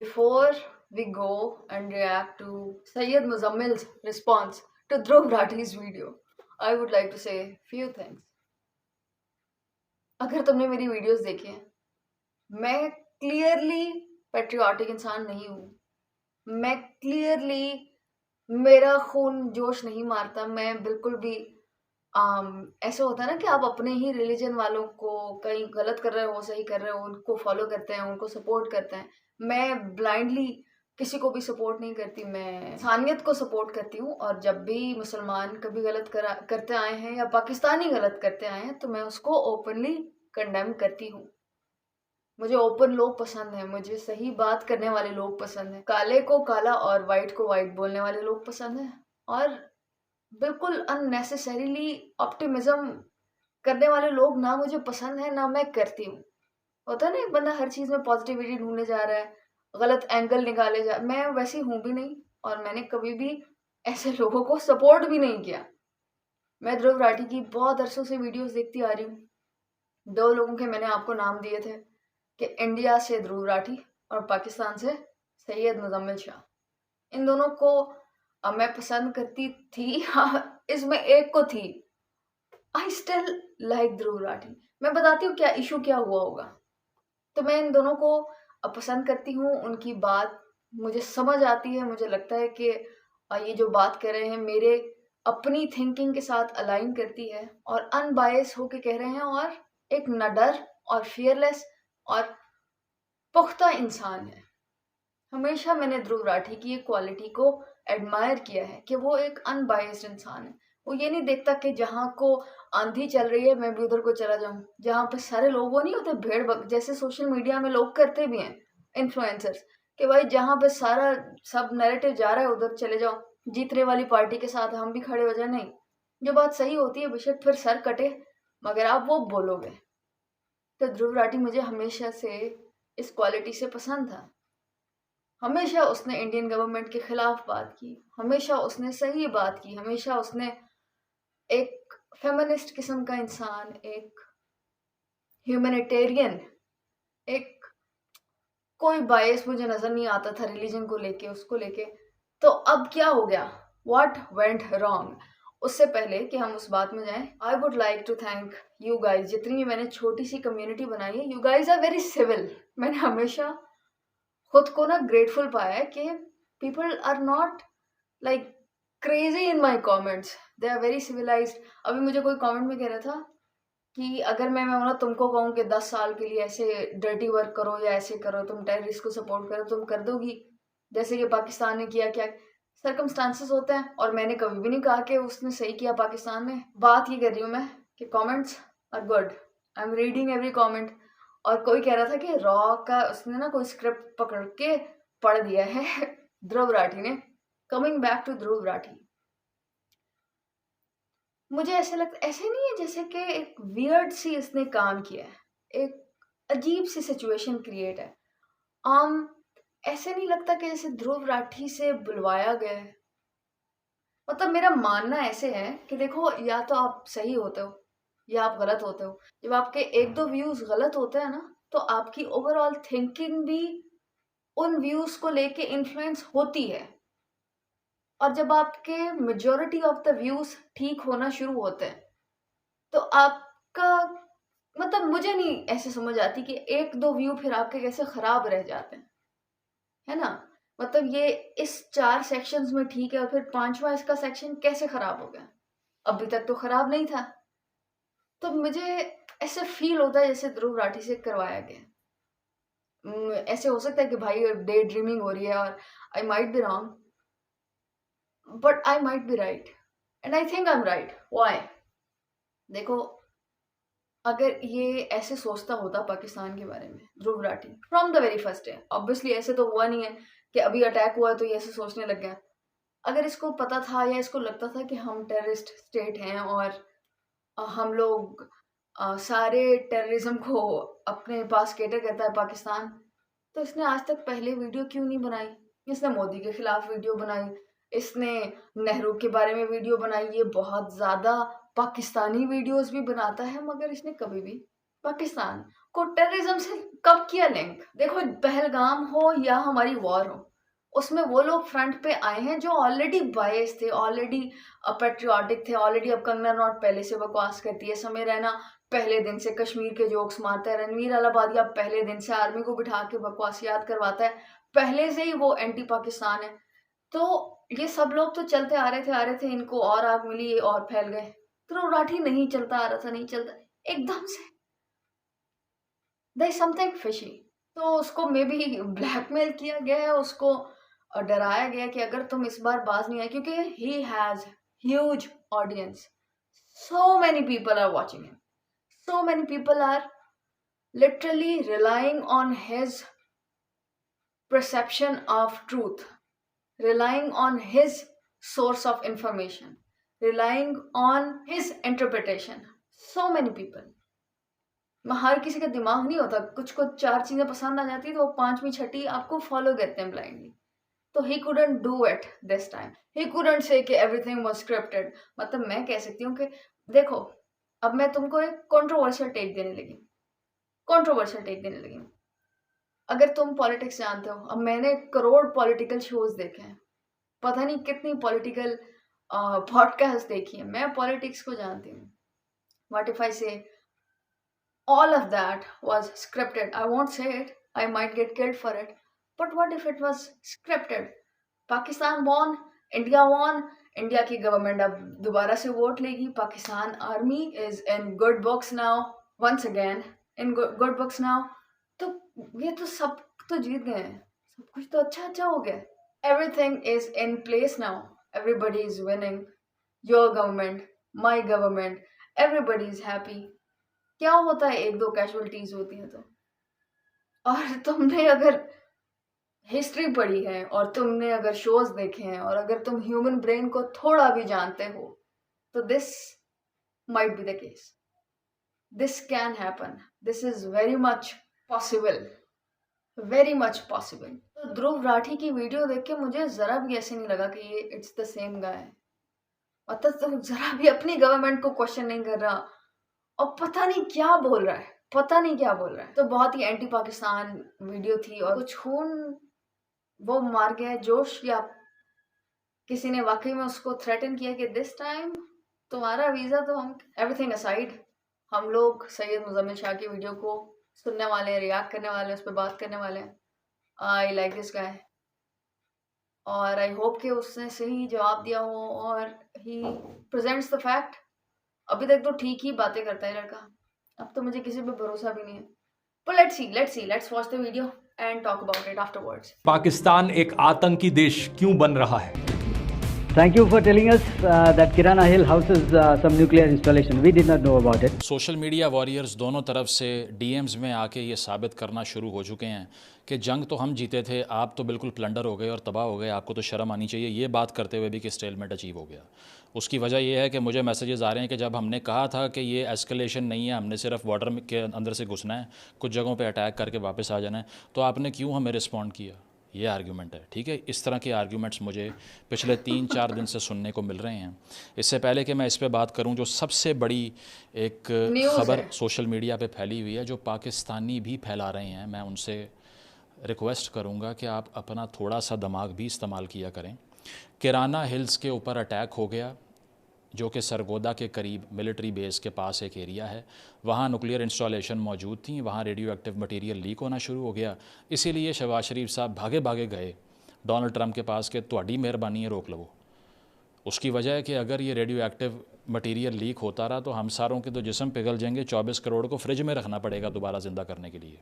Before we go and react to Sayyid Muzammil's response to Dhruv Rathi's video, I would like to say few things. अगर तुमने मेरी videos देखी हैं, मैं clearly patriotic इंसान नहीं हूँ। मैं क्लियरली मेरा खून जोश नहीं मारता। मैं बिल्कुल भी ऐसा होता है ना कि आप अपने ही रिलीजन वालों को कहीं गलत कर रहे हो, सही कर रहे हो, उनको फॉलो करते हैं, उनको सपोर्ट करते हैं। मैं ब्लाइंडली किसी को भी सपोर्ट नहीं करती। मैं इंसानियत को सपोर्ट करती हूँ, और जब भी मुसलमान कभी गलत करते आए हैं या पाकिस्तानी गलत करते आए हैं तो मैं उसको ओपनली कंडेम करती हूँ। मुझे ओपन लोग पसंद हैं, मुझे सही बात करने वाले लोग पसंद हैं, काले को काला और वाइट को वाइट बोलने वाले लोग पसंद हैं, और बिल्कुल अननेसेसरीली ऑप्टिमिज्म करने वाले लोग ना मुझे पसंद है ना मैं करती हूँ। होता है ना, एक बंदा हर चीज़ में पॉजिटिविटी ढूंढने जा रहा है, गलत एंगल निकाले जा, मैं वैसी हूँ भी नहीं, और मैंने कभी भी ऐसे लोगों को सपोर्ट भी नहीं किया। मैं ध्रुव राठी की बहुत अरसों से वीडियोस देखती आ रही हूँ। 2 लोगों के मैंने आपको नाम दिए थे कि इंडिया से ध्रुव राठी और पाकिस्तान से सैयद मुजम्मिल शाह। इन दोनों को मैं पसंद करती थी। हाँ, इसमें एक को थी। I still like Dhruv Rathee. मैं बताती हूँ क्या इशू क्या हुआ होगा। तो मैं इन दोनों को पसंद करती हूँ, उनकी बात मुझे समझ आती है। मुझे लगता है कि ये जो बात कर रहे हैं मेरे अपनी थिंकिंग के साथ अलाइन करती है, और अनबायस होके कह रहे हैं, और एक नडर और फियरलेस और पुख्ता इंसान है। हमेशा मैंने ध्रुव राठी की एक क्वालिटी को एडमायर किया है कि वो एक अनबायस्ड इंसान है। वो ये नहीं देखता कि जहाँ को आंधी चल रही है मैं भी उधर को चला जाऊं, जहाँ पे सारे लोग वो नहीं होते भेड़ जैसे सोशल मीडिया में लोग करते भी हैं, इन्फ्लुएंसर्स, कि भाई जहाँ पे सारा सब नैरेटिव जा रहा है उधर चले जाओ, जीतने वाली पार्टी के साथ हम भी खड़े हो जाए। नहीं, जो बात सही होती है बेशक फिर सर कटे, मगर आप वो बोलोगे। तो ध्रुव राठी मुझे हमेशा से इस क्वालिटी से पसंद था। हमेशा उसने इंडियन गवर्नमेंट के खिलाफ बात की, हमेशा उसने सही बात की, हमेशा उसने एक फेमिनिस्ट किस्म का इंसान, एक ह्यूमैनिटेरियन, एक कोई बायस मुझे नजर नहीं आता था रिलीजन को लेके, उसको लेके। तो अब क्या हो गया? What went wrong? उससे पहले कि हम उस बात में जाएं, I would like to thank you guys. जितनी भी मैंने छोटी सी कम्युनिटी बनाई है, you guys are very civil. मैंने हमेशा खुद को ना ग्रेटफुल पाया है कि people are not like crazy in my comments, they are very civilized. अभी मुझे कोई कॉमेंट में कह रहा था कि अगर मैं ना तुमको कहूँ कि 10 साल के लिए ऐसे डर्टी वर्क करो या ऐसे करो, तुम टेररिस्ट को सपोर्ट करो, तुम कर दोगी जैसे कि पाकिस्तान ने किया? क्या सर्कमस्टांसेस होते हैं, और मैंने कभी भी नहीं कहा कि उसने सही किया पाकिस्तान ने। बात ये कर रही हूँ मैं कि comments are good, I am reading every comment. और कोई कह रहा था कि रॉ का उसने ना कोई स्क्रिप्ट पकड़ के पढ़ दिया है ध्रुव राठी ने। Coming back to Dhruv Rathi, मुझे ऐसे लगता, ऐसे नहीं है जैसे कि एक वियर्ड सी इसने काम किया है, एक अजीब सी सिचुएशन क्रिएट है। आम ऐसे नहीं लगता कि जैसे ध्रुव राठी से बुलवाया गया है। मतलब मेरा मानना ऐसे है कि देखो, या तो आप सही होते हो या आप गलत होते हो। जब आपके 1-2 व्यूज गलत होते हैं ना, तो आपकी ओवरऑल थिंकिंग भी उन व्यूज को लेके इन्फ्लुएंस होती है। और जब आपके मेजोरिटी ऑफ द व्यूज ठीक होना शुरू होते हैं, तो आपका मतलब मुझे नहीं ऐसे समझ आती कि 1-2 व्यू फिर आपके कैसे खराब रह जाते हैं, है ना? मतलब ये इस 4 सेक्शंस में ठीक है, और फिर 5वां इसका सेक्शन कैसे खराब हो गया? अभी तक तो खराब नहीं था। तो मुझे ऐसे फील होता है जैसे ध्रुव राठी से करवाया गया। ऐसे हो सकता है कि भाई डे ड्रीमिंग हो रही है, और I might be wrong, but I might be right, and I think I am right. Why? देखो, अगर ये ऐसे सोचता होता पाकिस्तान के बारे में Dhruv Rathee from the very first day, obviously ऐसे तो हुआ नहीं है कि अभी अटैक हुआ तो ये ऐसे सोचने लग गया। अगर इसको पता था या इसको लगता था कि हम टेररिस्ट स्टेट हैं, और हम लोग सारे टेररिज्म को अपने पास केटर करता है पाकिस्तान, तो इसने आज तक पहले वीडियो क्यों नहीं बनाई? इसने मोदी के खिलाफ वीडियो बनाई, इसने नेहरू के बारे में वीडियो बनाई, ये बहुत ज़्यादा पाकिस्तानी वीडियोस भी बनाता है, मगर इसने कभी भी पाकिस्तान को टेररिज्म से कब किया लिंक? देखो, पहलगाम हो या हमारी वॉर हो, उसमें वो लोग फ्रंट पे आए हैं जो ऑलरेडी बायस थे, ऑलरेडी पेट्रियाटिक थे, ऑलरेडी। अब कंगना रनौत पहले से बकवास करती है, समय रैना पहले दिन से कश्मीर के जोक्स मारता है, रणवीर अलाहाबादिया पहले दिन से आर्मी को बिठा के बकवास याद करवाता है, पहले से ही वो एंटी पाकिस्तान है। तो ये सब लोग तो चलते आ रहे थे, इनको और आग मिली, ये और फैल गए। ध्रुव राठी नहीं चलता आ रहा था, नहीं चलता, एकदम से देयर इज समथिंग फिशी। तो उसको मे बी ब्लैकमेल किया गया है, उसको डराया गया कि अगर तुम इस बार बाज नहीं आए, क्योंकि he has huge audience, so many people are watching him, so many people are literally relying on his perception of truth, relying on his source of information, relying on his interpretation. So many people. हर किसी का दिमाग नहीं होता, कुछ को चार चीजें पसंद आ जाती तो वो पांचवी छठी आपको फॉलो करते हैं ब्लाइंडली। तो ही couldn't do it this time. He couldn't say कि everything was scripted. मतलब मैं कह सकती हूँ कि देखो, अब मैं तुमको एक कंट्रोवर्शियल टेक देने लगी। अगर तुम पॉलिटिक्स जानते हो, अब मैंने करोड़ पॉलिटिकल शोज देखे हैं, पता नहीं कितनी पॉलिटिकल पॉडकास्ट देखी है, मैं पॉलिटिक्स को जानती हूँ। व्हाट इफ आई से all of that was scripted? I won't say it, I might get killed for it, but what if it was scripted? Pakistan won, India won, India की government अब दोबारा से वोट लेगी, Pakistan army is in good books now, once again in good books now. तो ये तो सब तो जीत गए हैं, सब कुछ तो अच्छा हो गया, everything is in place now, everybody is winning, your government, my government, everybody is happy. क्या होता है, एक दो कैजुअलिटीज होती हैं तो, और तुमने अगर हिस्ट्री पढ़ी है और तुमने अगर शोज देखे हैं और अगर तुम ह्यूमन ब्रेन को थोड़ा भी जानते हो, तो this might be the case, this can happen, this is very much possible, very much possible. तो ध्रुव राठी की वीडियो देख के मुझे जरा भी ऐसे नहीं लगा कि ये इट्स द सेम गाय, मतलब तो जरा भी अपनी गवर्नमेंट को क्वेश्चन नहीं कर रहा और पता नहीं क्या बोल रहा है, तो बहुत ही एंटी पाकिस्तान वीडियो थी। और कुछ खून वो मार गया जोश, या किसी ने वाकई में उसको थ्रेटन किया कि दिस टाइम तुम्हारा वीज़ा, तो हम एवरीथिंग असाइड, हम लोग सैयद मुजम्मिल शाह की वीडियो को सुनने वाले हैं, रिएक्ट करने वाले हैं, उस पर बात करने वाले हैं। आई लाइक दिस गाय और आई होप कि उसने सही जवाब दिया हो और ही प्रेजेंट्स द फैक्ट। अभी तक तो ठीक ही बातें करता है लड़का, अब तो मुझे किसी पे भरोसा भी नहीं है। But let's watch the video and talk about it afterwards. Pakistan एक आतंकी देश क्यों बन रहा है? Thank you for telling us that Kirana Hill houses some nuclear installation. We did not know about it. Social media warriors दोनों तरफ से डीएम्स में आके ये साबित करना शुरू हो चुके हैं कि जंग तो हम जीते थे, आप तो बिल्कुल प्लंडर हो गए और तबाह हो गए, आपको तो शर्म आनी चाहिए, ये बात करते हुए भी कि स्टेलमेंट अचीव हो गया। उसकी वजह यह है कि मुझे मैसेजेस आ रहे हैं कि जब हमने कहा था कि ये एस्केलेशन नहीं है, हमने सिर्फ बॉर्डर के अंदर से घुसना है, कुछ जगहों पे अटैक करके वापस आ जाना है, तो आपने क्यों हमें रिस्पॉन्ड किया? ये आर्ग्यूमेंट है, ठीक है। इस तरह के आर्ग्यूमेंट्स मुझे पिछले 3-4 दिन से सुनने को मिल रहे हैं। इससे पहले कि मैं इस पे बात करूं, जो सबसे बड़ी एक खबर सोशल मीडिया पे फैली हुई है, जो पाकिस्तानी भी फैला रहे हैं, मैं उनसे रिक्वेस्ट करूंगा कि आप अपना थोड़ा सा दिमाग भी इस्तेमाल किया करें। किराना हिल्स के ऊपर अटैक हो गया, जो कि सरगोदा के करीब मिलिट्री बेस के पास एक एरिया है, वहाँ न्यूक्लियर इंस्टॉलेशन मौजूद थी, वहाँ रेडियो एक्टिव मटीरियल लीक होना शुरू हो गया। इसीलिए शहबाज शरीफ साहब भागे भागे गए डोनाल्ड ट्रंप के पास कि ਤੁਹਾਡੀ मेहरबानी है रोक लो। उसकी वजह है कि अगर ये रेडियो एक्टिव मटीरियल लीक होता रहा तो हम सारों के तो जिस्म पिघल जाएंगे, 24 करोड़ को फ्रिज में रखना पड़ेगा दोबारा ज़िंदा करने के लिए।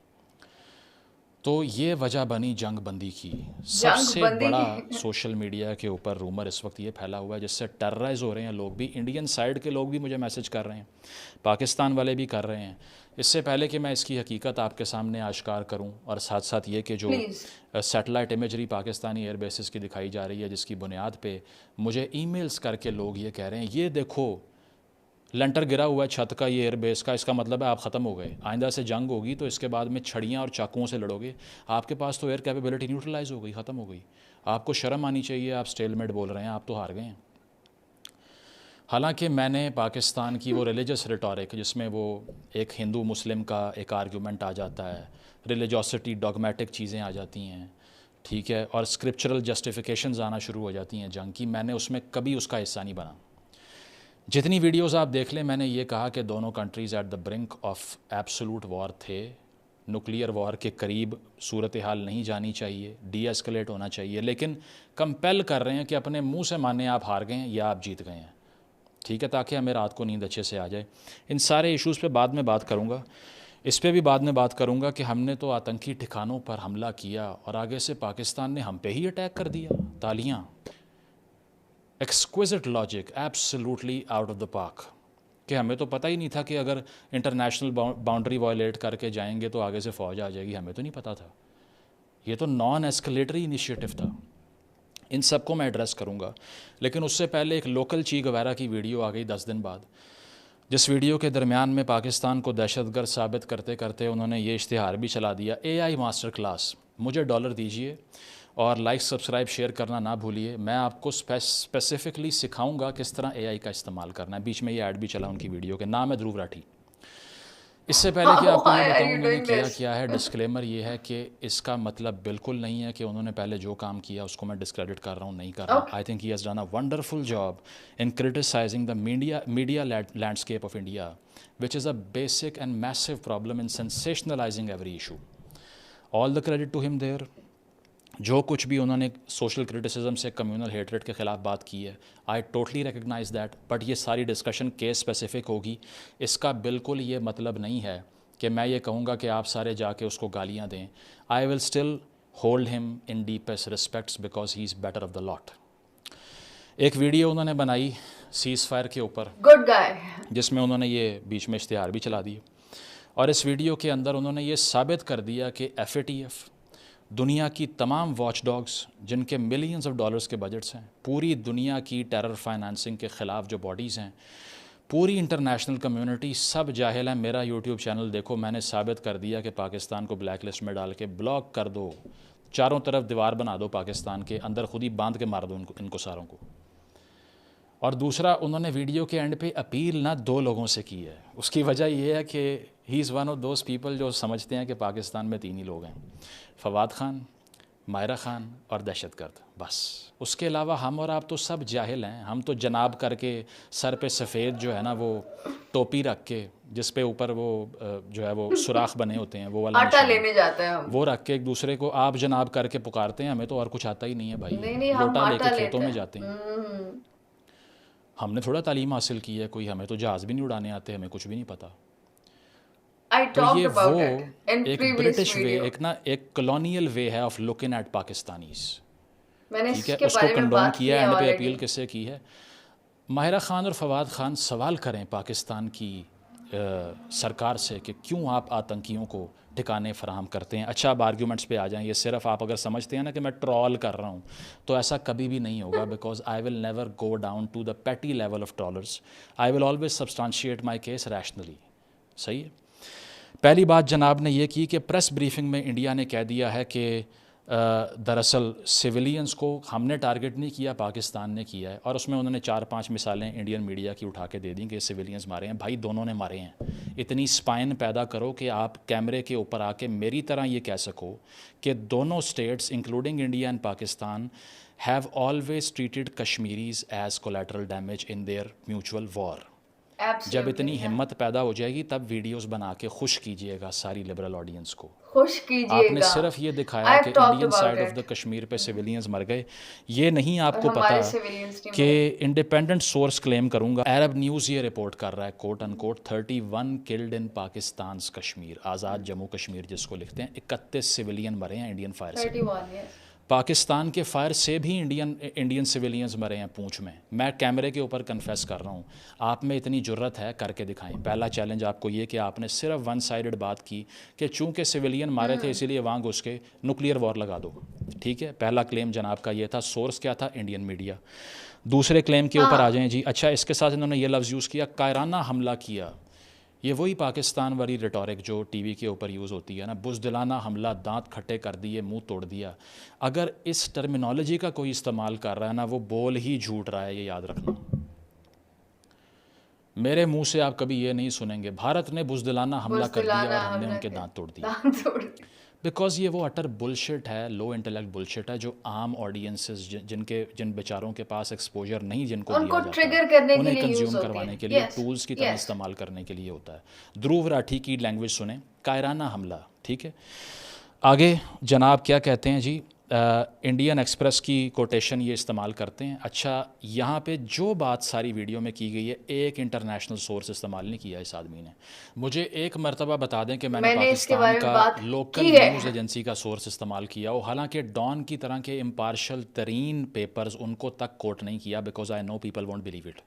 तो ये वजह बनी जंग बंदी की। सबसे बड़ा सोशल मीडिया के ऊपर रूमर इस वक्त ये फैला हुआ है जिससे टेरराइज़ हो रहे हैं लोग भी, इंडियन साइड के लोग भी मुझे मैसेज कर रहे हैं, पाकिस्तान वाले भी कर रहे हैं। इससे पहले कि मैं इसकी हकीकत आपके सामने आश्कार करूं और साथ साथ ये कि जो satellite imagery Pakistani air bases की दिखाई जा रही है, जिसकी बुनियाद पे मुझे ईमेल्स करके लोग ये कह रहे हैं, ये देखो लेंटर गिरा हुआ है छत का, ये एयरबेस का, इसका मतलब है आप ख़त्म हो गए, आइंदा से जंग होगी तो इसके बाद में छड़ियाँ और चाकुओं से लड़ोगे, आपके पास तो एयर कैपेबिलिटी न्यूट्रलाइज हो गई, ख़त्म हो गई, आपको शर्म आनी चाहिए, आप स्टेलमेट बोल रहे हैं, आप तो हार गए हैं। हालांकि मैंने पाकिस्तान की वो रिलीजियस रिटोरिक जिसमें वो एक हिंदू मुस्लिम का एक आर्गूमेंट आ जाता है, रिलीजियोसिटी डॉगमेटिक चीज़ें आ जाती हैं, ठीक है, और स्क्रिप्चरल जस्टिफिकेशंस आना शुरू हो जाती हैं जंग की, मैंने उसमें कभी उसका हिस्सा नहीं बना। जितनी वीडियोस आप देख लें, मैंने ये कहा कि दोनों countries at the brink of absolute war थे, न्यूक्लियर वॉर के करीब सूरत हाल नहीं जानी चाहिए, डी एस्केलेट होना चाहिए, लेकिन कंपेल कर रहे हैं कि अपने मुंह से माने आप हार गए हैं या आप जीत गए हैं, ठीक है, ताकि हमें रात को नींद अच्छे से आ जाए। इन सारे इश्यूज़ पे बाद में बात करूँगा, इस पे भी बाद में बात करूँगा कि हमने तो आतंकी ठिकानों पर हमला किया और आगे से पाकिस्तान ने हम पे ही अटैक कर दिया। तालियाँ, exquisite logic, absolutely out of the park, कि हमें तो पता ही नहीं था कि अगर इंटरनेशनल बाउंड्री वायलेट करके जाएंगे तो आगे से फ़ौज आ जाएगी, हमें तो नहीं पता था। ये तो नॉन एस्केलेटरी इनिशिएटिव था। इन सब को मैं एड्रेस करूँगा, लेकिन उससे पहले एक लोकल ची गवारा की वीडियो आ गई 10 दिन बाद, जिस वीडियो के दरमियान में पाकिस्तान को दहशतगर्द साबित करते करते उन्होंने ये इश्तिहार भी चला दिया, AI मास्टर क्लास, मुझे $1 दीजिए और लाइक सब्सक्राइब शेयर करना ना भूलिए, मैं आपको स्पेसिफिकली सिखाऊंगा किस तरह AI का इस्तेमाल करना है। बीच में ये ऐड भी चला उनकी वीडियो के, नाम है ध्रुव राठी। इससे पहले कि आपको ये बताऊं मैंने किया क्या है, डिस्क्लेमर ये है कि इसका मतलब बिल्कुल नहीं है कि उन्होंने पहले जो काम किया उसको मैं डिस्क्रेडिट कर रहा हूँ, नहीं कर रहा। I think he has done a wonderful job in criticising the media landscape of India, which is a basic and massive problem in sensationalising every issue. All the credit to him there. जो कुछ भी उन्होंने social criticism से, communal hatred के ख़िलाफ़ बात की है, I totally recognise that, but ये सारी डिस्कशन केस स्पेसिफिक होगी। इसका बिल्कुल ये मतलब नहीं है कि मैं ये कहूँगा कि आप सारे जाके उसको गालियाँ दें। I will still hold him in deepest respects because he is better of the lot. एक वीडियो उन्होंने बनाई सीज़ फायर के ऊपर, गुड गाय, जिसमें उन्होंने ये बीच में इश्तिहार भी चला दिए, और इस वीडियो के अंदर उन्होंने ये साबित कर दिया कि FATF, दुनिया की तमाम वॉच डॉग्स जिनके मिलियंस ऑफ डॉलर्स के बजट्स हैं, पूरी दुनिया की टेरर फाइनेंसिंग के ख़िलाफ़ जो बॉडीज़ हैं, पूरी इंटरनेशनल कम्युनिटी सब जाहिल है। मेरा यूट्यूब चैनल देखो, मैंने साबित कर दिया कि पाकिस्तान को ब्लैक लिस्ट में डाल के ब्लॉक कर दो, चारों तरफ दीवार बना दो पाकिस्तान के अंदर, खुद ही बांध के मार दो इनको सारों को। और दूसरा, उन्होंने वीडियो के एंड पे अपील ना 2 लोगों से की है, उसकी वजह ये है कि he is one of those people जो समझते हैं कि पाकिस्तान में 3 ही लोग हैं, फवाद खान, मायरा खान और दहशतगर्द, बस। उसके अलावा हम और आप तो सब जाहिल हैं। हम तो जनाब करके सर पे सफ़ेद जो है ना वो टोपी रख के, जिस पे ऊपर वो जो है वो सुराख बने होते हैं, वो वाला आटा निशान, लेने जाते हैं हम। वो रख के एक दूसरे को आप जनाब करके पुकारते हैं। हमें तो और कुछ आता ही नहीं है भाई, नहीं, हम लोटा आटा लेके लेते खेतों में हैं। जाते हैं। हमने थोड़ा तालीम हासिल की है कोई, हमें तो जहाज़ भी नहीं उड़ाने आते, हमें कुछ भी नहीं पता। I तो talked ये about वो it in एक previous ब्रिटिश वे, video. एक कॉलोनियल वे है ऑफ लुकिंग एट पाकिस्तानीज, मैंने ठीक है। इसके उसको बारे में कंडोम बात की किया, है एंड पे already. अपील किससे की है? माहिरा खान और फवाद खान सवाल करें पाकिस्तान की सरकार से कि क्यों आप आतंकियों को ठिकाने फराहम करते हैं। अच्छा, अब आर्ग्यूमेंट्स पे आ जाएं। ये सिर्फ आप अगर समझते हैं ना कि मैं ट्रॉल कर रहा हूँ, तो ऐसा कभी भी नहीं होगा, because I will never go down to the petty level of trollers. I will always substantiate my case rationally. सही है। पहली बात जनाब ने यह की कि प्रेस ब्रीफिंग में इंडिया ने कह दिया है कि दरअसल सिविलियंस को हमने टारगेट नहीं किया, पाकिस्तान ने किया है, और उसमें उन्होंने 4-5 मिसालें इंडियन मीडिया की उठा के दे दी कि सिविलियंस मारे हैं। भाई दोनों ने मारे हैं। इतनी स्पाइन पैदा करो कि आप कैमरे के ऊपर आके मेरी तरह ये कह सको कि दोनों states including India and Pakistan have always treated Kashmiris as collateral damage in their mutual war. जब इतनी हिम्मत पैदा हो जाएगी तब वीडियोस बना के खुश कीजिएगा सारी लिबरल ऑडियंस को, खुश कीजिएगा। आपने सिर्फ ये दिखाया कि Indian side of the Kashmir पे सिविलियंस मर गए। ये नहीं आपको पता कि इंडिपेंडेंट सोर्स क्लेम करूंगा, अरब न्यूज़ ये रिपोर्ट कर रहा है quote unquote 31 killed in Pakistan Kashmir, Azad Jammu Kashmir जिसको लिखते हैं, 31 सिविलियन मरे हैं इंडियन फायर से। 31, पाकिस्तान के फायर से भी इंडियन सिविलियंस मरे हैं पूंछ में। मैं कैमरे के ऊपर कन्फेस कर रहा हूँ। आप में इतनी जुर्रत है, करके दिखाएं। पहला चैलेंज आपको ये कि आपने सिर्फ वन साइडेड बात की कि चूंकि सिविलियन मारे थे इसीलिए वहाँ घुस के न्यूक्लियर वॉर लगा दो, ठीक है। पहला क्लेम जनाब का ये था। सोर्स क्या था? Indian media. दूसरे क्लेम के ऊपर आ जाएं जी। अच्छा, इसके साथ इन्होंने ये लफ्ज़ यूज़ किया, कायराना हमला किया। ये वही पाकिस्तान वाली रिटोरिक जो टीवी के ऊपर यूज़ होती है ना, बुज़दिलाना हमला, दांत खट्टे कर दिए, मुंह तोड़ दिया। अगर इस टर्मिनोलॉजी का कोई इस्तेमाल कर रहा है ना, वो बोल ही झूठ रहा है, ये याद रखना। मेरे मुंह से आप कभी ये नहीं सुनेंगे भारत ने बुज़दिलाना हमला कर दिया और हमने उनके दांत तोड़ दिए, दांत तोड़ दिए। बिकॉज ये वो अटर बुलशिट है, लो इंटेलेक्ट बुलशिट है जो आम ऑडियंसेस जिन बेचारों के पास एक्सपोजर नहीं जिनको उनको दिया जाता ट्रिगर है, करने के उन्हें लिए यूज कंज्यूम होती करवाने है। के लिए Yes, टूल्स की तरह yes. इस्तेमाल करने के लिए होता है। ध्रुव राठी की लैंग्वेज सुने, कायराना हमला, ठीक है। आगे जनाब क्या कहते हैं जी, इंडियन एक्सप्रेस की कोटेशन ये इस्तेमाल करते हैं। अच्छा, यहाँ पे जो बात सारी वीडियो में की गई है, एक इंटरनेशनल सोर्स इस्तेमाल नहीं किया इस आदमी ने। मुझे एक मरतबा बता दें कि मैंने इसके पाकिस्तान बारे में का बात लोकल की है। न्यूज़ एजेंसी का सोर्स इस्तेमाल किया हो, हालांकि डॉन की तरह के इम्पार्शल तरीन पेपर्स उनको तक कोट नहीं किया, because I know people won't believe it.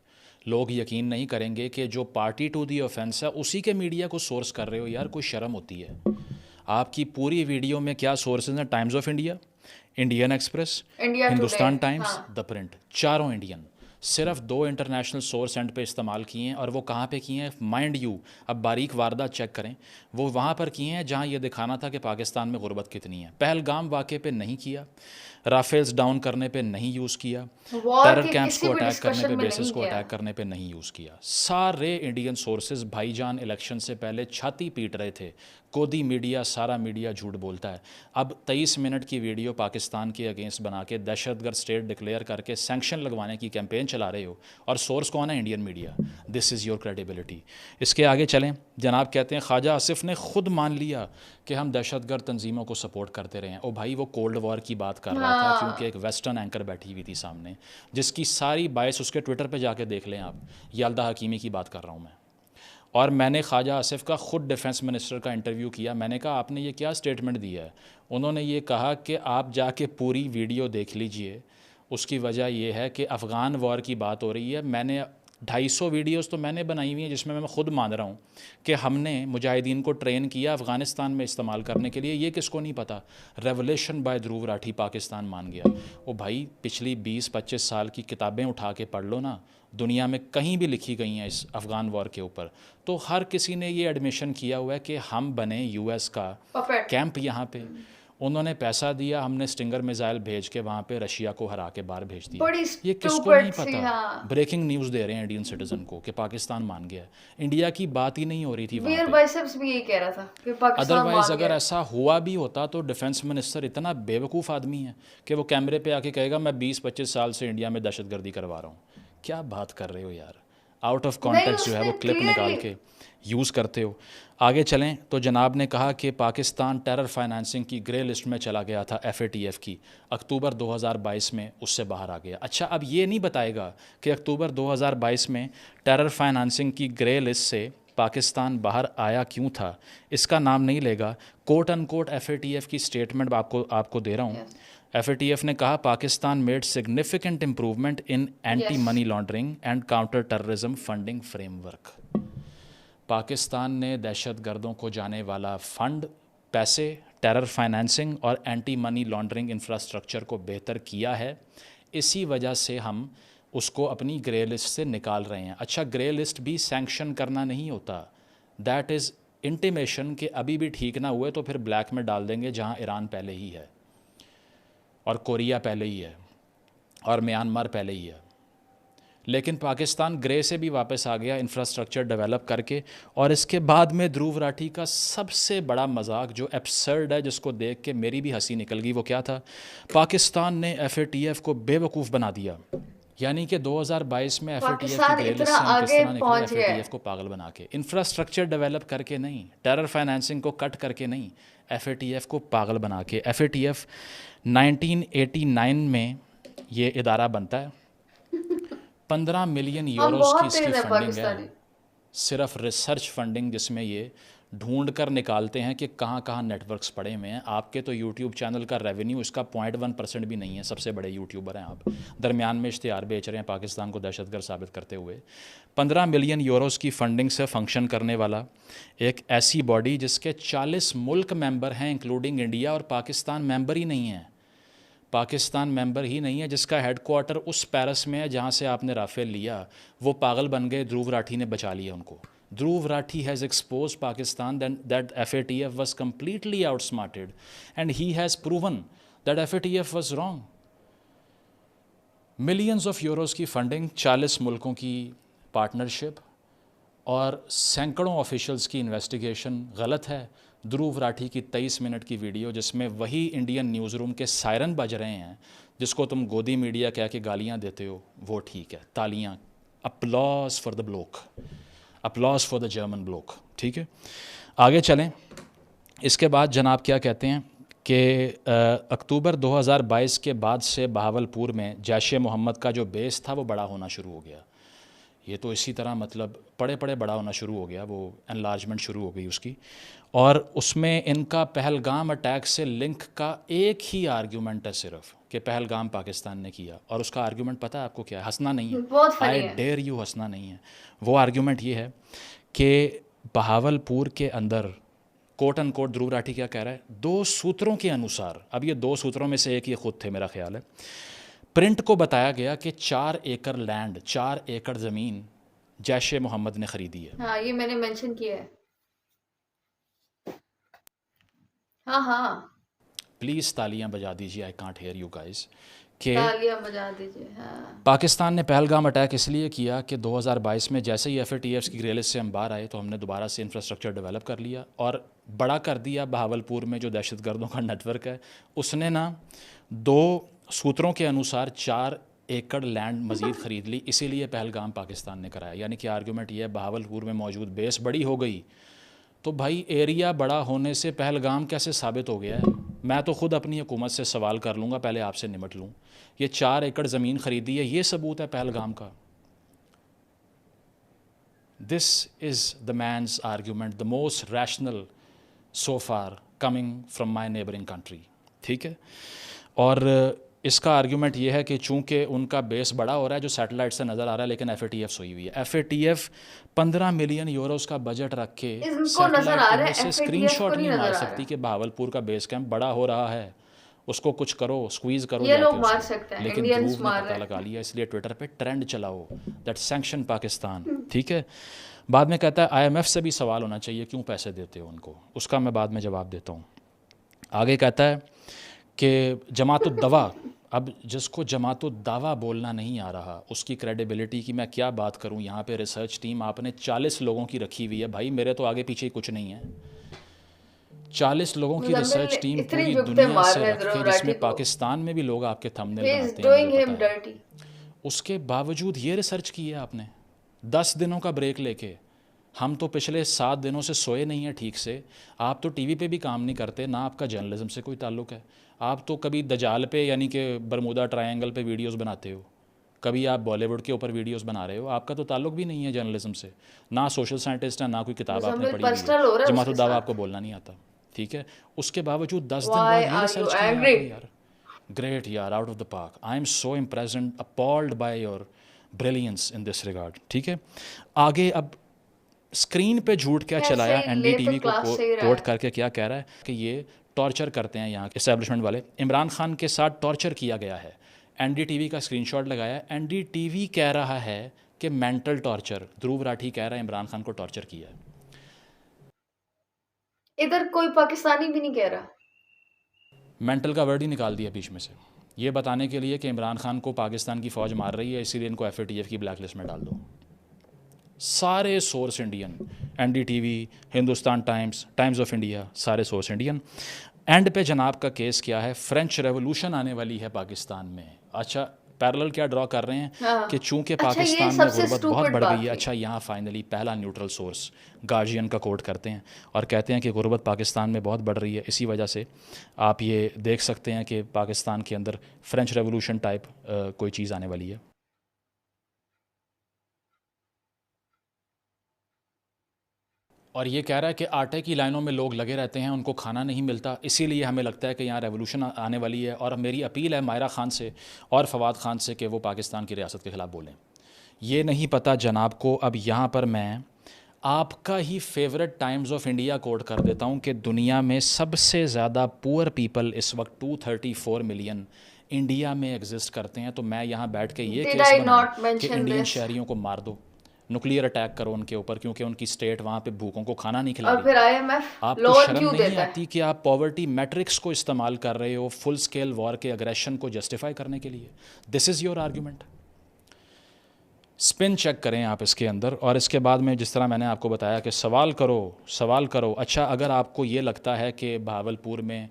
लोग यकीन नहीं करेंगे कि जो पार्टी टू दी ऑफेंस है उसी के मीडिया को सोर्स कर रहे हो। यार कोई शर्म होती है? आपकी पूरी वीडियो में क्या सोर्सेज हैं? Times of India, Indian express, India Hindustan today, times, हाँ। द प्रिंट, चारों इंडियन। सिर्फ 2 इंटरनेशनल सोर्स एंड पे इस्तेमाल किए हैं, और वो कहाँ पे किए हैं माइंड यू, अब बारीक वारदात चेक करें, वो वहाँ पर किए हैं जहाँ ये दिखाना था कि पाकिस्तान में गुर्बत कितनी है। पहलगाम वाक़े पे नहीं किया, राफेल्स डाउन करने पे नहीं यूज़ किया, वॉर टेरर के कैंप्स किसी को भी अटैक करने डिस्कशन पे, में बेसिस नहीं को किया। अटैक करने पे नहीं यूज़ किया। सारे इंडियन सोर्सेज भाईजान इलेक्शन से पहले छाती पीट रहे थे, कोदी मीडिया, सारा मीडिया झूठ बोलता है। अब 23 मिनट की वीडियो पाकिस्तान के अगेंस्ट बना के दहशतगर्द स्टेट डिक्लेयर करके सैंक्शन लगवाने की कैंपेन चला रहे हो, और सोर्स कौन है? Indian media. This is your credibility. इसके आगे चलें, जनाब कहते हैं ख्वाजा आसिफ ने खुद मान लिया कि हम दहशतगर्द तंजीमों को सपोर्ट करते रहे हैं। ओ भाई, वो कोल्ड वॉर की बात कर रहा था, क्योंकि एक वेस्टर्न एंकर बैठी हुई थी सामने, जिसकी सारी बायस उसके ट्विटर पे जाके देख लें आप। याल्दा हकीमी की बात कर रहा हूँ मैं। और मैंने ख्वाजा आसिफ का ख़ुद डिफेंस मिनिस्टर का इंटरव्यू किया। मैंने कहा आपने ये क्या स्टेटमेंट दिया है? उन्होंने ये कहा कि आप जाके पूरी वीडियो देख लीजिए, उसकी वजह यह है कि अफ़गान वॉर की बात हो रही है। मैंने 250 वीडियोस तो मैंने बनाई हुई हैं जिसमें मैं खुद मान रहा हूँ कि हमने मुजाहिदीन को ट्रेन किया अफ़गानिस्तान में इस्तेमाल करने के लिए। ये किसको नहीं पता? रेवोल्यूशन बाय ध्रुव राठी पाकिस्तान मान गया। ओ भाई, पिछली 20-25 साल की किताबें उठा के पढ़ लो ना, दुनिया में कहीं भी लिखी गई हैं इस अफ़गान वॉर के ऊपर, तो हर किसी ने ये एडमिशन किया हुआ है कि हम बने यूएस का कैंप यहाँ पे। उन्होंने पैसा दिया, हमने स्टिंगर मिसाइल भेज के वहाँ पे रशिया को हरा के बाहर भेज दिया। ये किसको नहीं पता? ब्रेकिंग न्यूज़ दे रहे हैं इंडियन सिटीजन को कि पाकिस्तान मान गया। इंडिया की बात ही नहीं हो रही थी वहाँ पे। बाइसेप्स भी यही कह रहा था कि पाकिस्तान मान अदरवाइज गया। अगर ऐसा हुआ भी होता तो डिफेंस मिनिस्टर इतना बेवकूफ़ आदमी है कि वो कैमरे पे आके कहेगा मैं 20-25 साल से इंडिया में दहशतगर्दी करवा रहा हूँ। क्या बात कर रहे हो यार? आउट ऑफ कॉन्टेक्स्ट जो है वो क्लिप निकाल के यूज़ करते हो। आगे चलें तो जनाब ने कहा कि पाकिस्तान टेरर फाइनेंसिंग की ग्रे लिस्ट में चला गया था, FATF की, अक्टूबर 2022 में उससे बाहर आ गया। अच्छा, अब ये नहीं बताएगा कि अक्टूबर 2022 में टेरर फाइनेंसिंग की ग्रे लिस्ट से पाकिस्तान बाहर आया क्यों था, इसका नाम नहीं लेगा। कोट अनकोट FATF की स्टेटमेंट आपको दे रहा हूँ। FATF ने कहा Pakistan made significant improvement in anti money laundering and counter terrorism funding framework. Pakistan ने दहशतगर्दों को जाने वाला फ़ंड, पैसे, टेरर फाइनेंसिंग और एंटी मनी लॉन्ड्रिंग इंफ्रास्ट्रक्चर को बेहतर किया है। इसी वजह से हम उसको अपनी ग्रे लिस्ट से निकाल रहे हैं। अच्छा, ग्रे लिस्ट भी सैंक्शन करना नहीं होता, दैट इज़ इंटीमेशन कि अभी भी ठीक ना हुए तो फिर ब्लैक में डाल देंगे, जहां ईरान पहले ही है और कोरिया पहले ही है और म्यांमार पहले ही है। लेकिन पाकिस्तान ग्रे से भी वापस आ गया इंफ्रास्ट्रक्चर डेवलप करके। और इसके बाद में ध्रुव राठी का सबसे बड़ा मजाक जो एब्सर्ड है, जिसको देख के मेरी भी हंसी निकल गई, वो क्या था? पाकिस्तान ने FATF को बेवकूफ़ बना दिया। यानी कि 2022 में FATF की ग्रे लिस्ट से हम किस तरह निकले? FATF को पागल बना के, इंफ्रास्ट्रक्चर डेवलप करके नहीं, टेरर फाइनेंसिंग को कट करके नहीं, FATF को पागल बना के। FATF 1989 में ये इदारा बनता है। 15 मिलियन यूरोस की इसकी फंडिंग है, सिर्फ रिसर्च फंडिंग, जिसमें ये ढूंढ कर निकालते हैं कि कहाँ कहाँ नेटवर्क्स पड़े हुए हैं। आपके तो यूट्यूब चैनल का रेवेन्यू इसका 0.1% भी नहीं है। सबसे बड़े यूट्यूबर हैं आप, दरमियान में इश्तिहार बेच रहे हैं पाकिस्तान को दहशतगर्द साबित करते हुए। 15 मिलियन यूरोस की फंडिंग से फंक्शन करने वाला एक ऐसी बॉडी जिसके 40 मुल्क मेंबर हैं इंक्लूडिंग इंडिया, और पाकिस्तान मेंबर ही नहीं है। पाकिस्तान मेंबर ही नहीं है, जिसका हेडक्वार्टर उस पेरिस में है जहाँ से आपने राफेल लिया। वो पागल बन गए, ध्रुव राठी ने बचा लिया उनको। Dhruv Rathee has expose Pakistan that FATF was completely outsmarted and he has proven that FATF was wrong. Millions of Euros की फंडिंग, 40 मुल्कों की पार्टनरशिप, और सैकड़ों ऑफिशियल्स की इन्वेस्टिगेशन गलत है। ध्रुव राठी की 23 मिनट की वीडियो जिसमें वही इंडियन न्यूज़ रूम के सायरन बज रहे हैं जिसको तुम गोदी मीडिया कह के गालियाँ देते हो, वो ठीक है, तालियाँ, applause for the block, applause for the German block. ठीक है, आगे चलें। इसके बाद जनाब क्या कहते हैं कि अक्टूबर 2022 के बाद से बहावलपुर में जैश ए मोहम्मद का जो बेस था वो बड़ा होना शुरू हो गया। ये तो इसी तरह मतलब पड़े पड़े बड़ा होना शुरू हो गया, वो एनलार्जमेंट शुरू हो गई उसकी। और उसमें इनका पहलगाम अटैक से लिंक का एक ही आर्ग्यूमेंट है सिर्फ कि पहलगाम पाकिस्तान ने किया। और उसका आर्ग्यूमेंट पता है आपको क्या है? हंसना नहीं है, बहुत फनी आई है। डेयर यू, हंसना नहीं है। वो आर्ग्यूमेंट ये है कि बहावलपुर के अंदर coat and coat Dhruv Rathee क्या कह रहा है, 2 सूत्रों के अनुसार, अब ये 2 सूत्रों में से एक ये खुद थे मेरा ख्याल है, प्रिंट को बताया गया कि 4 एकड़ लैंड, 4 एकड़ ज़मीन जैश ए मोहम्मद ने ख़रीदी है। हाँ, ये मैंने मेंशन किया है। हाँ हाँ, प्लीज़ तालियां बजा दीजिए, I can't hear you guys. कि तालियां बजा दीजिए। हाँ, पाकिस्तान ने पहलगाम अटैक इसलिए किया कि 2022 में जैसे ही FATFs की ग्रेलिस से हम बाहर आए तो हमने दोबारा से इंफ्रास्ट्रक्चर डेवलप कर लिया और बड़ा कर दिया बहावलपुर में जो दहशतगर्दों का नेटवर्क है। उसने ना 2 सूत्रों के अनुसार 4 एकड़ लैंड मज़ीद ख़रीद ली, इसीलिए पहलगाम पाकिस्तान ने कराया। यानी कि आर्गूमेंट ये है बहावलपुर में मौजूद बेस बड़ी हो गई तो भाई एरिया बड़ा होने से पहलगाम कैसे साबित हो गया है? मैं तो ख़ुद अपनी हुकूमत से सवाल कर लूँगा, पहले आपसे निमट लूँ। ये 4 एकड़ ज़मीन ख़रीदी है, ये सबूत है पहलगाम का। This is the man's argument, the most rational so far coming from my neighbouring country. ठीक है, और इसका आर्ग्यूमेंट ये है कि चूंकि उनका बेस बड़ा हो रहा है जो सैटेलाइट से नज़र आ रहा है, लेकिन FATF सोई हुई है। FATF 15 मिलियन यूरोस का बजट रख के इनको नजर आ रहा है, से FATF स्क्रीनशॉट को नहीं नहीं मार नजर आ सकती रहा। कि बहावलपुर का बेस कैंप बड़ा हो रहा है, उसको कुछ करो, स्क्वीज़ करो ये लोग जाके मार उसको। सकते हैं, लेकिन इंडियंस ध्रुव ने मार पता रहे हैं। लगा लिया, इसलिए ट्विटर पे ट्रेंड चलाओ दैट सैंक्शन पाकिस्तान। ठीक है, बाद में कहता है IMF से भी सवाल होना चाहिए क्यों पैसे देते हो उनको, उसका मैं बाद में जवाब देता हूँ। आगे कहता है कि जमातुद्दवा, अब जिसको जमातुद्दावा बोलना नहीं आ रहा उसकी क्रेडिबिलिटी की मैं क्या बात करूं। यहाँ पे रिसर्च टीम आपने 40 लोगों की रखी हुई है, भाई मेरे तो आगे पीछे कुछ नहीं है। 40 लोगों की रिसर्च टीम इतनी पूरी जुगते दुनिया मार से रहे हैं रख ध्रुव के, राठी जिसमें को। पाकिस्तान में भी लोग आपके थंबनेल He is बनाते हैं, doing मुझे him पता है। dirty. उसके बावजूद ये रिसर्च की है आपने 10 दिनों का ब्रेक लेके। हम तो पिछले 7 दिनों से सोए नहीं हैं ठीक से। आप तो टीवी पे भी काम नहीं करते, ना आपका जर्नलिज्म से कोई ताल्लुक़ है। आप तो कभी दजाल पे यानी कि बरमूदा ट्रायंगल पे वीडियोस बनाते हो, कभी आप बॉलीवुड के ऊपर वीडियोस बना रहे हो। आपका तो ताल्लुक़ भी नहीं है जर्नलिज्म से, ना सोशल साइंटिस्ट है, ना कोई किताब आपने मुजम्मिल पढ़ी हुई पर्सनल हो रहा है। है उसके जमातुद्दावा साथ। आपको बोलना नहीं आता, ठीक है। उसके बावजूद 10 दिन Why बाद ये are you रिसर्च की है angry? आपने यार। ग्रेट यार, out of the park. I am so impressed and appalled by your brilliance in this regard. ठीक है, आगे अब स्क्रीन पे झूठ क्या खैर चलाया सही, ले तो NDTV को क्लास सही रहा कोट है। करके क्या कह रहा है कि ये टॉर्चर करते हैं यहाँ के एस्टेब्लिशमेंट वाले। इमरान खान के साथ टॉर्चर किया गया है, NDTV का स्क्रीनशॉट लगाया। NDTV कह रहा है कि मेंटल टॉर्चर, ध्रुव राठी कह रहा है इमरान खान को टॉर्चर किया है। इधर कोई पाकिस्तानी भी नहीं कह रहा। मेंटल का वर्ड ही निकाल दिया बीच में से, ये बताने के लिए कि इमरान खान को पाकिस्तान की फ़ौज मार रही है, इसीलिए इनको FATF की ब्लैक लिस्ट में डाल दो। सारे source Indian, NDTV, Hindustan times, times of India, सारे सोर्स इंडियन। एंड पे जनाब का केस क्या है, फ्रेंच रेवोल्यूशन आने वाली है पाकिस्तान में। अच्छा, पैरेलल क्या ड्रॉ कर रहे हैं हाँ। कि चूंकि अच्छा, ये पाकिस्तान में सबसे गुर्बत बहुत stupid बढ़ बात गई है। थी। अच्छा, यहाँ फाइनली पहला न्यूट्रल सोर्स गार्जियन का कोट करते हैं और कहते हैं कि गुर्बत पाकिस्तान में बहुत बढ़ रही है, इसी वजह से आप ये देख सकते हैं कि पाकिस्तान के अंदर फ्रेंच रेवोल्यूशन टाइप कोई चीज़ आने वाली है। और ये कह रहा है कि आटे की लाइनों में लोग लगे रहते हैं, उनको खाना नहीं मिलता, इसीलिए हमें लगता है कि यहाँ रेवोल्यूशन आने वाली है। और मेरी अपील है मायरा खान से और फवाद खान से कि वो पाकिस्तान की रियासत के ख़िलाफ़ बोलें। ये नहीं पता जनाब को, अब यहाँ पर मैं आपका ही favourite Times of India quote कर देता हूँ कि दुनिया में सबसे ज़्यादा पुअर पीपल इस वक्त 234 मिलियन इंडिया में एग्जिस्ट करते हैं। तो मैं यहाँ बैठ के ये Did केस I बनाऊँ not कि mention इंडियन this? शहरियों को मार दो, न्यूक्लियर अटैक करो उनके ऊपर, क्योंकि उनकी स्टेट वहाँ पे भूखों को खाना नहीं खिला और रही। फिर IMF आपको लोन शर्म क्यों नहीं देता है? आती कि आप पॉवर्टी मैट्रिक्स को इस्तेमाल कर रहे हो फुल स्केल वॉर के अग्रेशन को जस्टिफाई करने के लिए? This is your argument. Spin check करें आप इसके अंदर, और इसके बाद में जिस तरह मैंने आपको बताया कि सवाल करो। अच्छा, अगर आपको ये लगता है कि भावलपुर में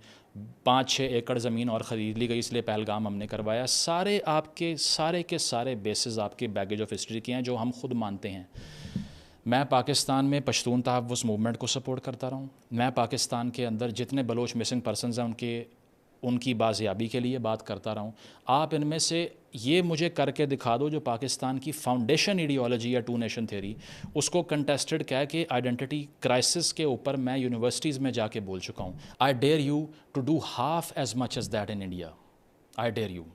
5-6 एकड़ ज़मीन और ख़रीद ली गई इसलिए पहलगाम हमने करवाया, सारे आपके सारे के सारे बेसिस आपके बैगेज ऑफ हिस्ट्री के हैं जो हम खुद मानते हैं। मैं पाकिस्तान में पश्तून तहफ़्फ़ुज़ मूवमेंट को सपोर्ट करता रहा हूँ। मैं पाकिस्तान के अंदर जितने बलोच मिसिंग पर्सनस हैं उनकी बाजियाबी के लिए बात करता रहा हूँ। आप इनमें से ये मुझे करके दिखा दो जो पाकिस्तान की फाउंडेशन आइडियोलॉजी या टू नेशन थ्योरी उसको कंटेस्टेड कह के आइडेंटिटी क्राइसिस के ऊपर मैं यूनिवर्सिटीज़ में जाके बोल चुका हूँ। I dare you to do half as much as that in India, I dare you.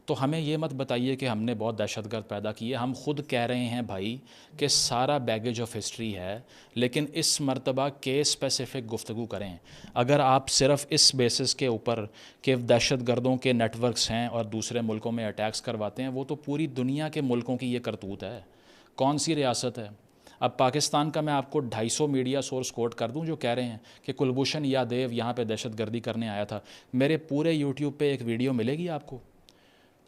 तो हमें ये मत बताइए कि हमने बहुत दहशतगर्द पैदा किए। हम खुद कह रहे हैं भाई कि सारा बैगेज ऑफ हिस्ट्री है, लेकिन इस मर्तबा केस स्पेसिफ़िक गुफ्तगू करें। अगर आप सिर्फ इस बेसिस के ऊपर कि दहशतगर्दों के नेटवर्क्स हैं और दूसरे मुल्कों में अटैक्स करवाते हैं, वो तो पूरी दुनिया के मुल्कों की ये करतूत है। कौन सी रियासत है? अब पाकिस्तान का मैं आपको 250 मीडिया सोर्स कोट कर दूं जो कह रहे हैं कि कुलभूषण यादव यहाँ पे दहशतगर्दी करने आया था। मेरे पूरे यूट्यूब पे एक वीडियो मिलेगी आपको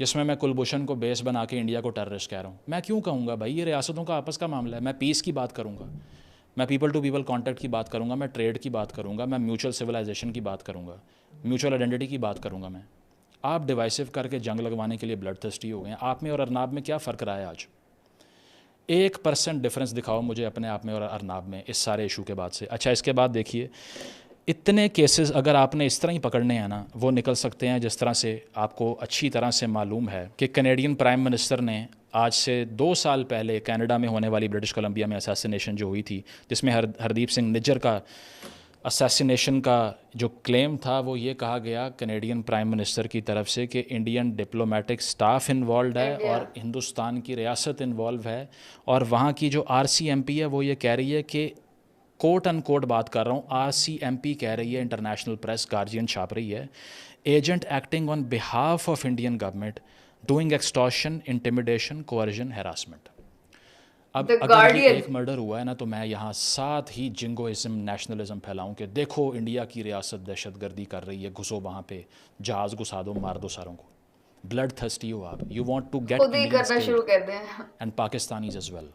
जिसमें मैं कुलभूषण को बेस बना के इंडिया को टेररिस्ट कह रहा हूँ। मैं क्यों कहूँगा भाई, ये रियासतों का आपस का मामला है। मैं पीस की बात करूँगा, मैं पीपल टू पीपल कॉन्टैक्ट की बात करूँगा, मैं ट्रेड की बात करूँगा, मैं म्यूचुअल सिविलाइजेशन की बात करूँगा, म्यूचुअल आइडेंटिटी की बात करूँगा मैं। आप डिवाइसिव करके जंग लगवाने के लिए ब्लड थर्स्टी हो गए हैं। आप में और अरनाब में क्या फ़र्क रहा है आज? 1% डिफरेंस दिखाओ मुझे अपने आप में और अरनाब में इस सारे इशू के बाद से। अच्छा, इसके बाद देखिए, इतने केसेस अगर आपने इस तरह ही पकड़ने हैं ना, वो निकल सकते हैं जिस तरह से आपको अच्छी तरह से मालूम है कि कनेडियन प्राइम मिनिस्टर ने आज से 2 साल पहले कनाडा में होने वाली ब्रिटिश कोलंबिया में असैसिनेशन जो हुई थी, जिसमें हरदीप सिंह निज्जर का असैसिनेशन का जो क्लेम था, वो ये कहा गया कनेडियन प्राइम मिनिस्टर की तरफ से कि इंडियन डिप्लोमेटिक स्टाफ इन्वॉल्व है और हिंदुस्तान की रियासत इन्वॉल्व है। और वहाँ की जो RCMP है वो ये कह रही है कि कोट अनकोट बात कर रहा हूँ, RCMP कह रही है, इंटरनेशनल प्रेस गार्जियन छाप रही है, agent acting on behalf of Indian government doing extortion, intimidation, coercion, harassment. अब अगर ये एक मर्डर हुआ है ना, तो मैं यहाँ साथ ही जिंगोइज्म, नेशनलिज्म फैलाऊं कि देखो इंडिया की रियासत दहशतगर्दी कर रही है, घुसो वहाँ पे, जहाज़ घुसा दो, मार दो सारों को। ब्लड थर्स्टी हो आप, यू वांट टू गेट करना शुरू कर दें एंड पाकिस्तानीज एज वेल।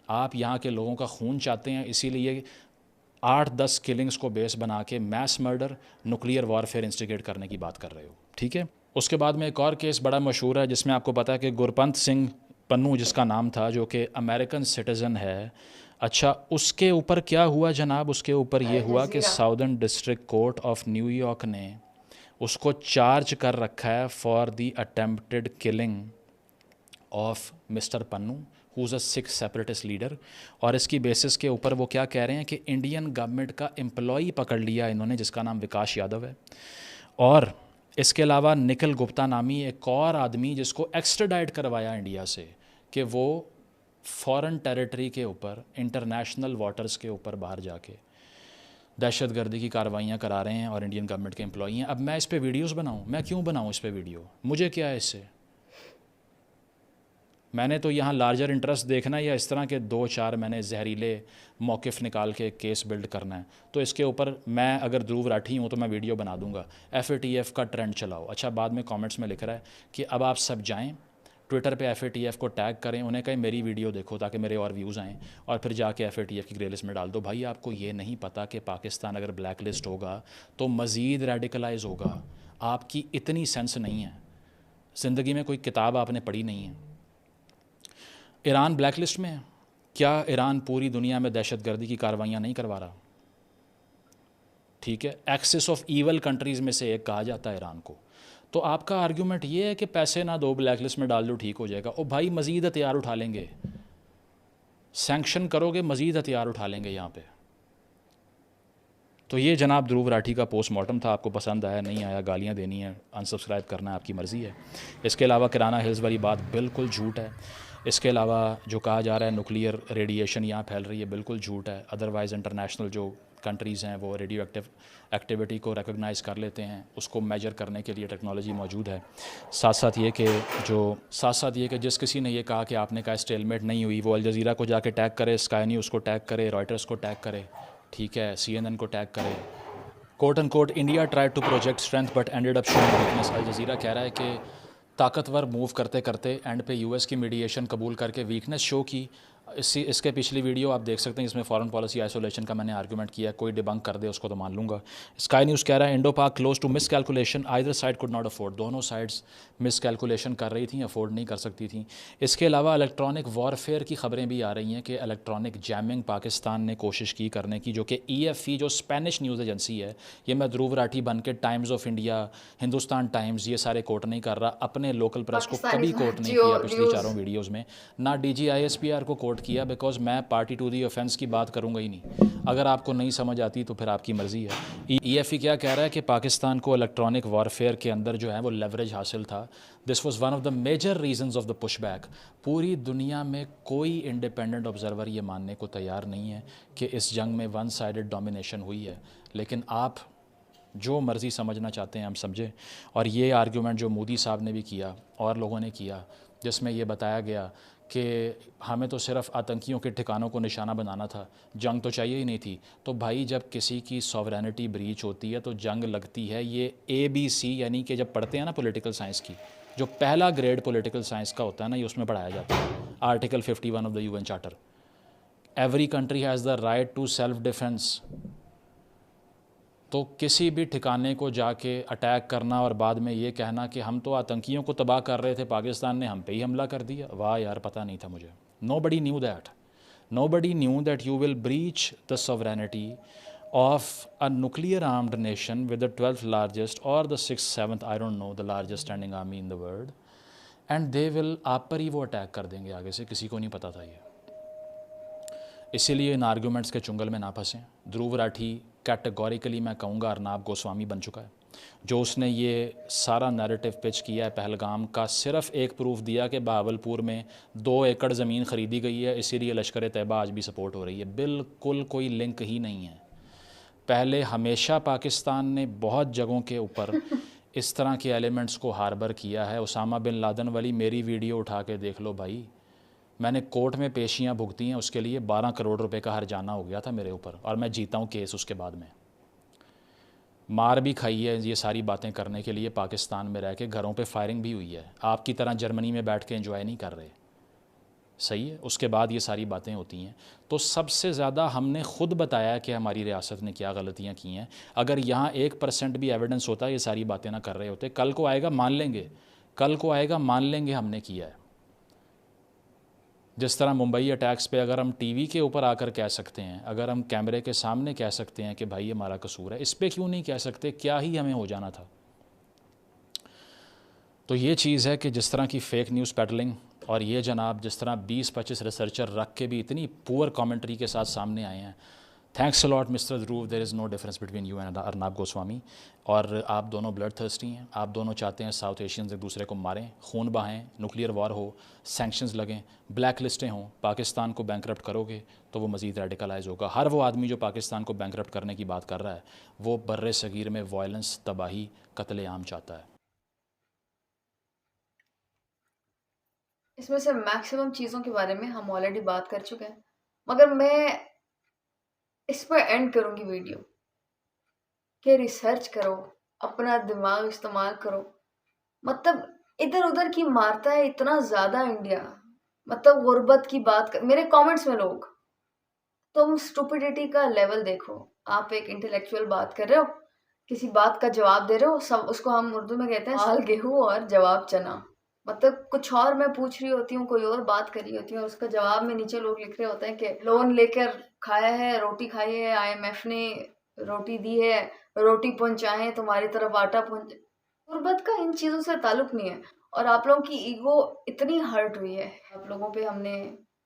आप यहाँ के लोगों का खून चाहते हैं, इसीलिए 8-10 किलिंग्स को बेस बना के mass murder, nuclear warfare instigate करने की बात कर रहे हो, ठीक है। उसके बाद में एक और केस बड़ा मशहूर है जिसमें आपको पता है कि गुरपंत सिंह पन्नू जिसका नाम था, जो कि अमेरिकन सिटीज़न है। अच्छा, उसके ऊपर क्या हुआ जनाब? उसके ऊपर ये हुआ कि southern district court of New York ने उसको चार्ज कर रखा है for the attempted killing of mister Pannu who is a Sikh separatist leader. और इसकी बेसिस के ऊपर वो क्या कह रहे हैं कि इंडियन गवर्नमेंट का एम्प्लॉई पकड़ लिया इन्होंने जिसका नाम विकास यादव है, और इसके अलावा निखिल गुप्ता नामी एक और आदमी जिसको एक्स्ट्राडाइट करवाया इंडिया से कि वो फॉरेन टेरिटरी के ऊपर, इंटरनेशनल वाटर्स के ऊपर बाहर जाके दहशतगर्दी की कार्रवाइयाँ करा रहे हैं और इंडियन गवर्नमेंट के एम्प्लॉई हैं। अब मैं इस पर वीडियोज़ बनाऊँ? मैं क्यों बनाऊँ इस पर वीडियो? मुझे क्या है इससे? मैंने तो यहाँ लार्जर इंटरेस्ट देखना है या इस तरह के 2-4 मैंने जहरीले मौक़िफ़ निकाल के केस बिल्ड करना है? तो इसके ऊपर मैं अगर ध्रुव राठी हूँ तो मैं वीडियो बना दूँगा, FATF का ट्रेंड चलाओ। अच्छा, बाद में कमेंट्स में लिख रहा है कि अब आप सब जाएं ट्विटर पे FATF को टैग करें, उन्हें कहें मेरी वीडियो देखो ताकि मेरे और व्यूज़ आएँ, और फिर जाके FATF की ग्रे लिस्ट में डाल दो। भाई, आपको ये नहीं पता कि पाकिस्तान अगर ब्लैक लिस्ट होगा तो मज़ीद रेडिकलाइज होगा? आपकी इतनी सेंस नहीं है, ज़िंदगी में कोई किताब आपने पढ़ी नहीं है। ईरान ब्लैक लिस्ट में है क्या? ईरान पूरी दुनिया में दहशतगर्दी की कार्रवाइयाँ नहीं करवा रहा, ठीक है। एक्सिस ऑफ ईवल कंट्रीज़ में से एक कहा जाता है ईरान को। तो आपका आर्ग्यूमेंट ये है कि पैसे ना दो, ब्लैक लिस्ट में डाल दो, ठीक हो जाएगा। ओ भाई, मज़ीद हथियार उठा लेंगे, सैंक्शन करोगे मज़ीद हथियार उठा लेंगे यहाँ पे। तो ये जनाब ध्रुव राठी का पोस्टमार्टम था। आपको पसंद आया, नहीं आया, गालियाँ देनी है, अनसब्सक्राइब करना है, आपकी मर्ज़ी है। इसके अलावा किराना हिल्स वाली बात बिल्कुल झूठ है। इसके अलावा जो कहा जा रहा है न्यूक्लियर रेडिएशन यहाँ फैल रही है, बिल्कुल झूठ है। अदरवाइज़ इंटरनेशनल जो कंट्रीज़ हैं वो रेडियो एक्टिव एक्टिविटी को रिकॉग्नाइज़ कर लेते हैं, उसको मेजर करने के लिए टेक्नोलॉजी मौजूद है। साथ साथ ये कि जिस किसी ने ये कहा कि आपने कहा स्टेलमेट नहीं हुई, वो अल जज़ीरा को जाके टैग करे, स्काई न्यूज़ को टैग करे, रॉयटर्स को टैग करे, ठीक है, CNN को टैग करे। Quote and quote, India try to project strength but ended up showing weakness. Al Jazeera कह रहा है कि ताकतवर मूव करते करते एंड पे यूएस की मीडिएशन कबूल करके वीकनेस शो की। इसके पिछली वीडियो आप देख सकते हैं, इसमें फॉरेन पॉलिसी आइसोलेशन का मैंने आर्गूमेंट किया। कोई डिबंक कर दे उसको तो मान लूँगा। स्काई न्यूज़ कह रहा है Indo Pak close to miscalculation, either side could not afford. दोनों साइड्स मिस कैलकुलेशन कर रही थी, अफोर्ड नहीं कर सकती थी। इसके अलावा इलेक्ट्रॉनिक वॉरफेयर की खबरें भी आ रही हैं कि इलेक्ट्रॉनिक जैमिंग पाकिस्तान ने कोशिश की करने की, जो कि EFE जो स्पेनिश न्यूज़ एजेंसी है, ये मैं ध्रुव राठी बन के times of India, Hindustan times, ये सारे कोट नहीं कर रहा। अपने लोकल प्रेस को कभी कोट नहीं किया पिछली चारों वीडियोज़ में, ना DGISPR को कोट किया, बिकॉज मैं पार्टी टू दी ऑफेंस की बात करूंगा ही नहीं। अगर आपको नहीं समझ आती तो फिर आपकी मर्ज़ी है। EFE क्या कह रहा है कि पाकिस्तान को इलेक्ट्रॉनिक वॉरफेयर के अंदर जो है वो लेवरेज हासिल था। This was one of the major reasons of the pushback. पूरी दुनिया में कोई इंडिपेंडेंट ऑब्जर्वर ये मानने को तैयार नहीं है कि इस जंग में वन साइडेड डोमिनेशन हुई है, लेकिन आप जो मर्ज़ी समझना चाहते हैं हम समझें। और ये आर्गूमेंट जो मोदी साहब ने भी किया और लोगों ने किया, जिसमें ये बताया गया कि हमें तो सिर्फ आतंकियों के ठिकानों को निशाना बनाना था, जंग तो चाहिए ही नहीं थी। तो भाई जब किसी की सॉवरेनिटी ब्रीच होती है तो जंग लगती है। ये ABC यानी कि जब पढ़ते हैं ना पॉलिटिकल साइंस की, जो पहला ग्रेड पॉलिटिकल साइंस का होता है ना, ये उसमें पढ़ाया जाता है। Article 51 of the UN charter, every country has the right to self defence. तो किसी भी ठिकाने को जाके अटैक करना और बाद में ये कहना कि हम तो आतंकियों को तबाह कर रहे थे, पाकिस्तान ने हम पे ही हमला कर दिया, वाह यार, पता नहीं था मुझे। Nobody knew that you will breach the sovereignty of a nuclear armed nation with the 12th largest or the 6th 7th, I don't know, the largest standing army in the world, and they will, आप पर ही वो attack कर देंगे आगे से। किसी को नहीं पता था ये। इसीलिए इन आर्गूमेंट्स के चुंगल में ना फंसें। ध्रुव राठी कैटेगोरिकली मैं कहूँगा अर्नाब गोस्वामी बन चुका है। जो उसने ये सारा नैरेटिव पिच किया है पहलगाम का, सिर्फ एक प्रूफ दिया कि बहावलपुर में 2 एकड़ ज़मीन ख़रीदी गई है, इसीलिए लश्कर तैयबा आज भी सपोर्ट हो रही है। बिल्कुल कोई लिंक ही नहीं है। पहले हमेशा पाकिस्तान ने बहुत जगहों के ऊपर इस तरह के एलिमेंट्स को हार्बर किया है। उसामा बिन लादेन वाली मेरी वीडियो उठा के देख लो भाई, मैंने कोर्ट में पेशियां भुगती हैं, उसके लिए 12 करोड़ रुपए का हर्जाना हो गया था मेरे ऊपर, और मैं जीता हूँ केस। उसके बाद में मार भी खाई है ये सारी बातें करने के लिए। पाकिस्तान में रह के घरों पे फायरिंग भी हुई है, आपकी तरह जर्मनी में बैठ के एंजॉय नहीं कर रहे, सही है। उसके बाद ये सारी बातें होती हैं। तो सबसे ज़्यादा हमने खुद बताया कि हमारी रियासत ने क्या गलतियाँ की हैं। अगर यहाँ 1% भी एविडेंस होता, ये सारी बातें ना कर रहे होते, कल को आएगा मान लेंगे हमने किया है। जिस तरह मुंबई अटैक्स पे अगर हम टीवी के ऊपर आकर कह सकते हैं, अगर हम कैमरे के सामने कह सकते हैं कि भाई ये हमारा कसूर है, इस पे क्यों नहीं कह सकते? क्या ही हमें हो जाना था। तो ये चीज़ है कि जिस तरह की फ़ेक न्यूज़ पेडलिंग, और ये जनाब जिस तरह 20-25 रिसर्चर रख के भी इतनी पुअर कमेंट्री के साथ सामने आए हैं। Thanks a lot mister Dhruv, there is no difference between you and Arnab Goswami. और आप दोनों ब्लड थर्स्टी हैं, आप दोनों चाहते हैं साउथ एशियंस एक दूसरे को मारें, खून बहाएं, न्यूक्लियर वॉर हो, सैंक्शंस लगें, ब्लैक लिस्टें हों। पाकिस्तान को बैंकरप्ट करोगे तो वो मज़ीद रेडिकलाइज होगा। हर वो आदमी जो पाकिस्तान को बैंकरप्ट करने की बात कर रहा है, वो बर्रे सगीर में वायलेंस, तबाही, कत्लेआम चाहता है। इसमें से मैक्सिमम चीज़ों के बारे में हम ऑलरेडी बात कर चुके हैं, मगर मैं इस पर एंड करूंगी वीडियो कि रिसर्च करो, अपना दिमाग इस्तेमाल करो। मतलब इधर उधर की मारता है इतना ज़्यादा इंडिया, मतलब गुर्बत की बात कर। मेरे कमेंट्स में लोग, तुम स्टुपिडिटी का लेवल देखो। आप एक इंटेलेक्चुअल बात कर रहे हो, किसी बात का जवाब दे रहे हो, सब उसको हम उर्दू में कहते हैं हाल गेहूं और जवाब चना। मतलब कुछ और मैं पूछ रही होती हूँ, कोई और बात कर रही होती हूँ, और उसका जवाब में नीचे लोग लिख रहे होते हैं कि लोन लेकर खाया है, रोटी खाई है, IMF ने रोटी दी है, रोटी पहुंचाए, तुम्हारी तरफ आटा पहुंचे। गुर्बत का इन चीज़ों से ताल्लुक नहीं है। और आप लोगों की ईगो इतनी हर्ट हुई है, आप लोगों पे हमने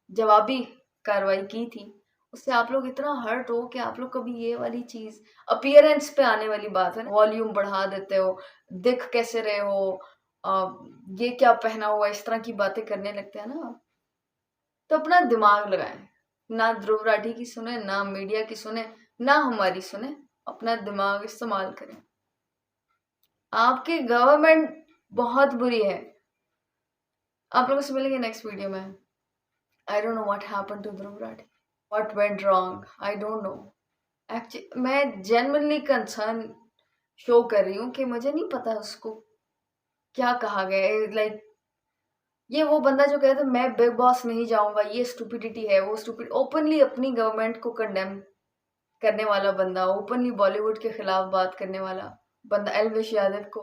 जवाबी कार्रवाई की थी, उससे आप लोग इतना हर्ट हो कि आप लोग कभी ये वाली चीज़, अपीयरेंस पे आने वाली बात है ना, वॉल्यूम बढ़ा देते हो, दिख कैसे रहे हो, ये क्या पहना हुआ, इस तरह की बातें करने लगते हैं ना। तो अपना दिमाग लगाएं, ना ध्रुव राठी की सुने, ना मीडिया की सुने, ना हमारी सुने, अपना दिमाग इस्तेमाल करें। आपकी गवर्नमेंट बहुत बुरी है। आप लोगों से मिलेंगे नेक्स्ट वीडियो में। I don't know what happened to Dhruv Rathee, what went wrong, I don't know. Actually मैं जेन्युइनली कंसर्न शो कर रही हूँ कि मुझे नहीं पता उसको क्या कहा गया है, लाइक ये वो बंदा जो कहता है मैं बिग बॉस नहीं जाऊंगा, ये स्टूपिडिटी है, वो स्टूपिड ओपनली अपनी गवर्नमेंट को कंडेम करने वाला बंदा, ओपनली बॉलीवुड के खिलाफ बात करने वाला बंदा, एल्विश यादव को